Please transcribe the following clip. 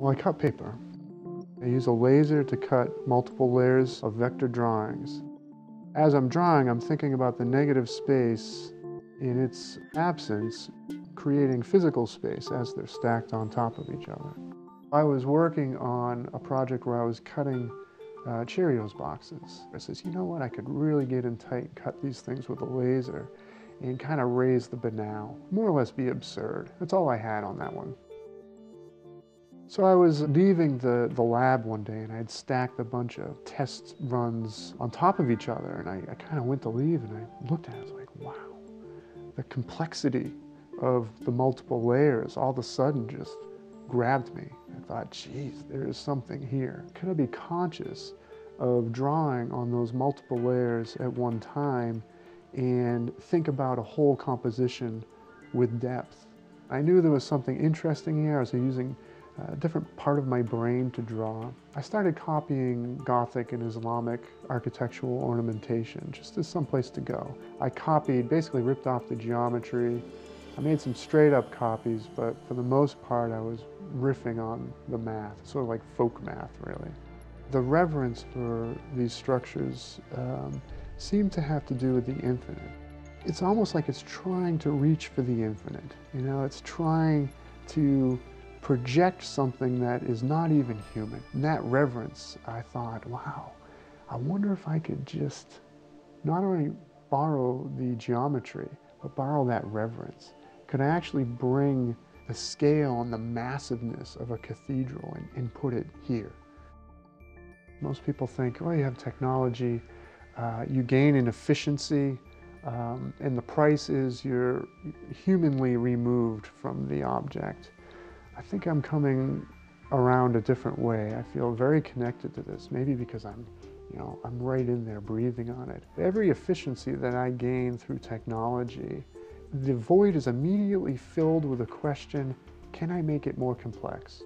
Well, I cut paper. I use a laser to cut multiple layers of vector drawings. As I'm drawing, I'm thinking about the negative space in its absence, creating physical space as they're stacked on top of each other. I was working on a project where I was cutting Cheerios boxes. I says, you know what, I could really get in tight and cut these things with a laser and kind of raise the banal, more or less be absurd. That's all I had on that one. So I was leaving the lab one day and I had stacked a bunch of test runs on top of each other, and I kind of went to leave and I looked at it, I was like, wow, the complexity of the multiple layers all of a sudden just grabbed me. I thought, geez, there is something here. Could I be conscious of drawing on those multiple layers at one time and think about a whole composition with depth? I knew there was something interesting here. I was using a different part of my brain to draw. I started copying Gothic and Islamic architectural ornamentation just as some place to go. I copied, basically ripped off the geometry. I made some straight up copies, but for the most part I was riffing on the math, sort of like folk math really. The reverence for these structures seemed to have to do with the infinite. It's almost like it's trying to reach for the infinite. You know, it's trying to project something that is not even human. In that reverence, I thought, wow, I wonder if I could just not only borrow the geometry, but borrow that reverence. Could I actually bring the scale and the massiveness of a cathedral and put it here? Most people think, oh, you have technology, you gain in efficiency, and the price is you're humanly removed from the object. I think I'm coming around a different way. I feel very connected to this, maybe because I'm right in there breathing on it. Every efficiency that I gain through technology, the void is immediately filled with a question, can I make it more complex?